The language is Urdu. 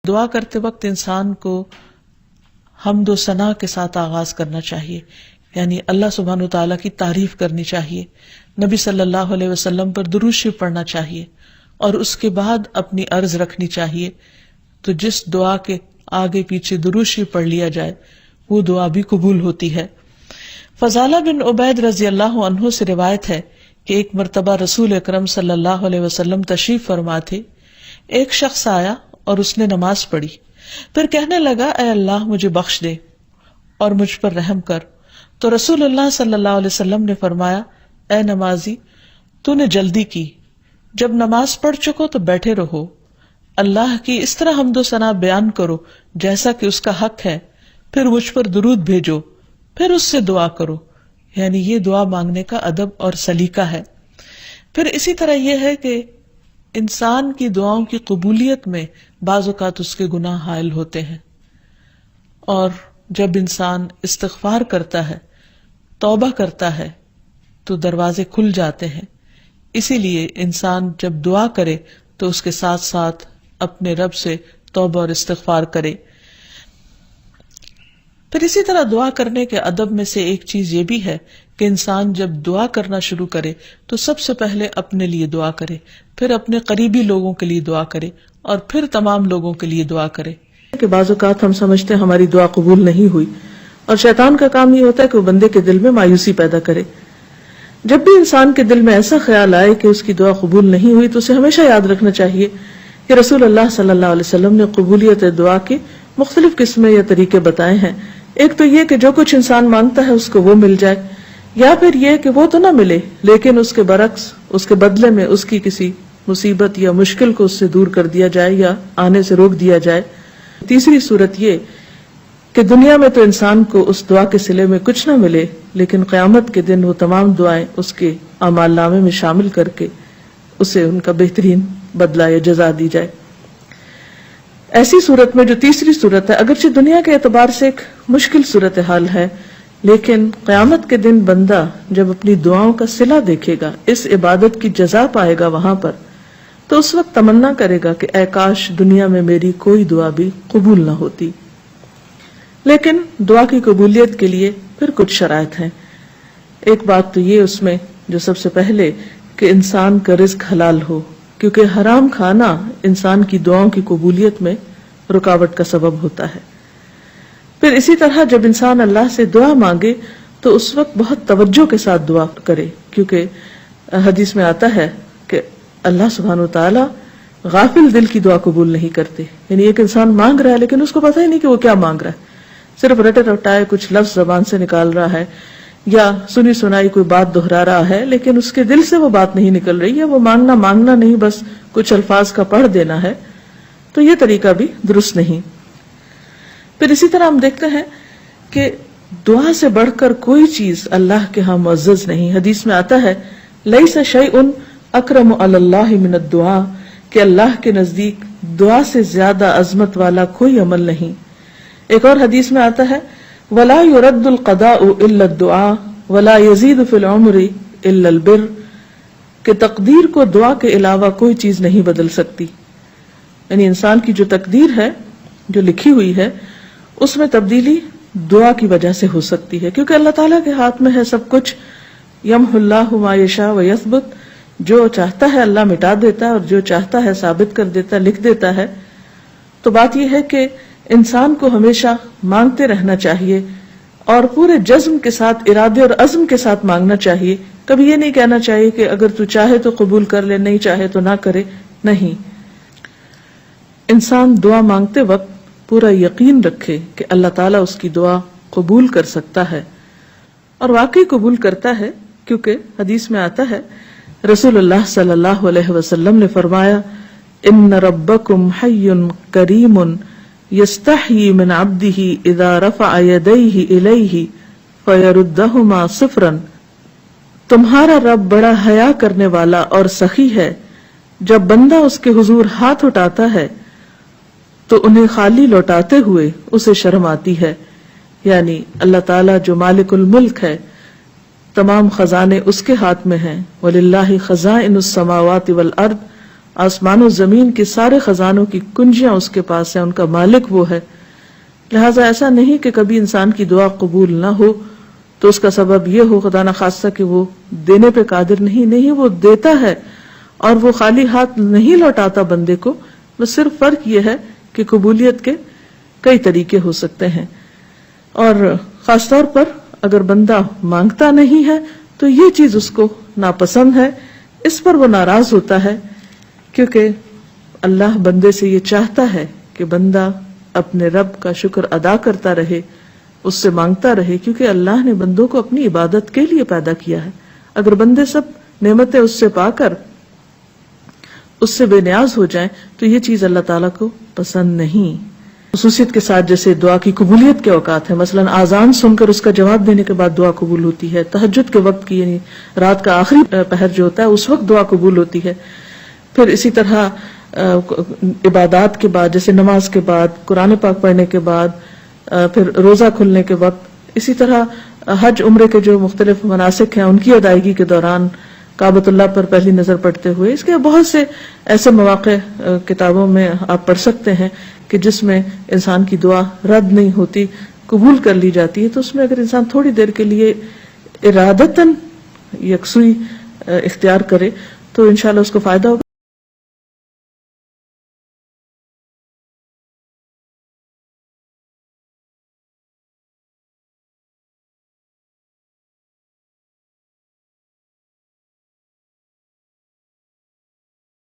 دعا کرتے وقت انسان کو حمد و ثنا کے ساتھ آغاز کرنا چاہیے، یعنی اللہ سبحانہ وتعالیٰ کی تعریف کرنی چاہیے، نبی صلی اللہ علیہ وسلم پر درود شریف پڑھنا چاہیے، اور اس کے بعد اپنی عرض رکھنی چاہیے. تو جس دعا کے آگے پیچھے درود شریف پڑھ لیا جائے وہ دعا بھی قبول ہوتی ہے. فضالہ بن عبید رضی اللہ عنہ سے روایت ہے کہ ایک مرتبہ رسول اکرم صلی اللہ علیہ وسلم تشریف فرما تھے. ایک شخص آیا اور اس نے نماز پڑھی، پھر کہنے لگا اے اللہ مجھے بخش دے اور مجھ پر رحم کر. تو رسول اللہ صلی اللہ علیہ وسلم نے فرمایا اے نمازی تو نے جلدی کی، جب نماز پڑھ چکو تو بیٹھے رہو، اللہ کی اس طرح حمد و ثنا بیان کرو جیسا کہ اس کا حق ہے، پھر مجھ پر درود بھیجو، پھر اس سے دعا کرو. یعنی یہ دعا مانگنے کا ادب اور سلیقہ ہے. پھر اسی طرح یہ ہے کہ انسان کی دعاؤں کی قبولیت میں بعض اوقات اس کے گناہ حائل ہوتے ہیں، اور جب انسان استغفار کرتا ہے، توبہ کرتا ہے تو دروازے کھل جاتے ہیں. اسی لیے انسان جب دعا کرے تو اس کے ساتھ ساتھ اپنے رب سے توبہ اور استغفار کرے. پھر اسی طرح دعا کرنے کے ادب میں سے ایک چیز یہ بھی ہے کہ انسان جب دعا کرنا شروع کرے تو سب سے پہلے اپنے لیے دعا کرے، پھر اپنے قریبی لوگوں کے لیے دعا کرے، اور پھر تمام لوگوں کے لیے دعا کرے. کہ بعض اوقات ہم سمجھتے ہیں ہماری دعا قبول نہیں ہوئی، اور شیطان کا کام یہ ہوتا ہے کہ وہ بندے کے دل میں مایوسی پیدا کرے. جب بھی انسان کے دل میں ایسا خیال آئے کہ اس کی دعا قبول نہیں ہوئی تو اسے ہمیشہ یاد رکھنا چاہیے کہ رسول اللہ صلی اللہ علیہ وسلم نے قبولیت دعا کے مختلف قسمیں یا طریقے بتائے ہیں. ایک تو یہ کہ جو کچھ انسان مانگتا ہے اس کو وہ مل جائے، یا پھر یہ کہ وہ تو نہ ملے لیکن اس کے برعکس اس کے بدلے میں اس کی کسی مصیبت یا مشکل کو اس سے دور کر دیا جائے یا آنے سے روک دیا جائے. تیسری صورت یہ کہ دنیا میں تو انسان کو اس دعا کے صلے میں کچھ نہ ملے، لیکن قیامت کے دن وہ تمام دعائیں اس کے اعمال نامے میں شامل کر کے اسے ان کا بہترین بدلہ یا جزا دی جائے. ایسی صورت میں جو تیسری صورت ہے، اگرچہ دنیا کے اعتبار سے ایک مشکل صورتحال ہے، لیکن قیامت کے دن بندہ جب اپنی دعاؤں کا صلہ دیکھے گا، اس عبادت کی جزا پائے گا وہاں پر، تو اس وقت تمنا کرے گا کہ اے کاش دنیا میں میری کوئی دعا بھی قبول نہ ہوتی. لیکن دعا کی قبولیت کے لیے پھر کچھ شرائط ہیں. ایک بات تو یہ اس میں جو سب سے پہلے کہ انسان کا رزق حلال ہو، کیونکہ حرام کھانا انسان کی دعاؤں کی قبولیت میں رکاوٹ کا سبب ہوتا ہے. پھر اسی طرح جب انسان اللہ سے دعا مانگے تو اس وقت بہت توجہ کے ساتھ دعا کرے، کیونکہ حدیث میں آتا ہے کہ اللہ سبحانہ وتعالی غافل دل کی دعا قبول نہیں کرتے. یعنی ایک انسان مانگ رہا ہے لیکن اس کو پتہ ہی نہیں کہ وہ کیا مانگ رہا ہے، صرف رٹے رٹائے کچھ لفظ زبان سے نکال رہا ہے، یا سنی سنائی کوئی بات دہرا رہا ہے لیکن اس کے دل سے وہ بات نہیں نکل رہی ہے، وہ مانگنا نہیں، بس کچھ الفاظ کا پڑھ دینا ہے. تو یہ طریقہ بھی درست نہیں. پھر اسی طرح ہم دیکھتے ہیں کہ دعا سے بڑھ کر کوئی چیز اللہ کے ہاں معزز نہیں. حدیث میں آتا ہے لیس شیء اکرم علی اللہ من الدعاء، کہ اللہ کے نزدیک دعا سے زیادہ عظمت والا کوئی عمل نہیں. ایک اور حدیث میں آتا ہے ولا يرد القضاء الا الدعاء ولا يزيد في العمر الا البر، کہ تقدیر کو دعا کے علاوہ کوئی چیز نہیں بدل سکتی. یعنی انسان کی جو تقدیر ہے، جو لکھی ہوئی ہے، اس میں تبدیلی دعا کی وجہ سے ہو سکتی ہے، کیونکہ اللہ تعالیٰ کے ہاتھ میں ہے سب کچھ. یمحو اللہ ما یشاء ویثبت، جو چاہتا ہے اللہ مٹا دیتا ہے اور جو چاہتا ہے ثابت کر دیتا ہے، لکھ دیتا ہے. تو بات یہ ہے کہ انسان کو ہمیشہ مانگتے رہنا چاہیے اور پورے جزم کے ساتھ، ارادے اور عزم کے ساتھ مانگنا چاہیے. کبھی یہ نہیں کہنا چاہیے کہ اگر تو چاہے تو قبول کر لے، نہیں چاہے تو نہ کرے. نہیں، انسان دعا مانگتے وقت پورا یقین رکھے کہ اللہ تعالیٰ اس کی دعا قبول کر سکتا ہے، اور واقعی قبول کرتا ہے. کیونکہ حدیث میں آتا ہے رسول اللہ صلی اللہ علیہ وسلم نے فرمایا ان ربکم حی کریم یستحیی من عبدہ اذا رفع یدیہ الیہ فیردہما صفرا، تمہارا رب بڑا حیا کرنے والا اور سخی ہے، جب بندہ اس کے حضور ہاتھ اٹھاتا ہے تو انہیں خالی لوٹاتے ہوئے اسے شرم آتی ہے. یعنی اللہ تعالیٰ جو مالک الملک ہے، تمام خزانے اس کے ہاتھ میں ہیں. وَلِلَّهِ خَزَائِنُ السَّمَاوَاتِ وَالْأَرْضِ، آسمان و زمین کے سارے خزانوں کی کنجیاں اس کے پاس ہیں، ان کا مالک وہ ہے. لہٰذا ایسا نہیں کہ کبھی انسان کی دعا قبول نہ ہو تو اس کا سبب یہ ہو خدا نخواستہ کہ وہ دینے پہ قادر نہیں، وہ دیتا ہے اور وہ خالی ہاتھ نہیں لوٹاتا بندے کو. بس صرف فرق یہ ہے کہ قبولیت کے کئی طریقے ہو سکتے ہیں، اور خاص طور پر اگر بندہ مانگتا نہیں ہے تو یہ چیز اس کو ناپسند ہے، اس پر وہ ناراض ہوتا ہے، کیونکہ اللہ بندے سے یہ چاہتا ہے کہ بندہ اپنے رب کا شکر ادا کرتا رہے، اس سے مانگتا رہے، کیونکہ اللہ نے بندوں کو اپنی عبادت کے لیے پیدا کیا ہے. اگر بندے سب نعمتیں اس سے پا کر اس سے بے نیاز ہو جائیں تو یہ چیز اللہ تعالیٰ کو پسند نہیں. خصوصیت کے ساتھ جیسے دعا کی قبولیت کے اوقات ہیں، مثلا آذان سن کر اس کا جواب دینے کے بعد دعا قبول ہوتی ہے. تہجد کے وقت کی یعنی رات کا آخری پہر جو ہوتا ہے اس وقت دعا قبول ہوتی ہے. پھر اسی طرح عبادات کے بعد جیسے نماز کے بعد، قرآن پاک پڑھنے کے بعد، پھر روزہ کھلنے کے وقت، اسی طرح حج عمرے کے جو مختلف مناسک ہیں ان کی ادائیگی کے دوران، کعبۃ اللہ پر پہلی نظر پڑتے ہوئے. اس کے بہت سے ایسے مواقع کتابوں میں آپ پڑھ سکتے ہیں کہ جس میں انسان کی دعا رد نہیں ہوتی، قبول کر لی جاتی ہے. تو اس میں اگر انسان تھوڑی دیر کے لیے ارادتاً یکسوئی اختیار کرے تو انشاءاللہ اس کو فائدہ ہوگا.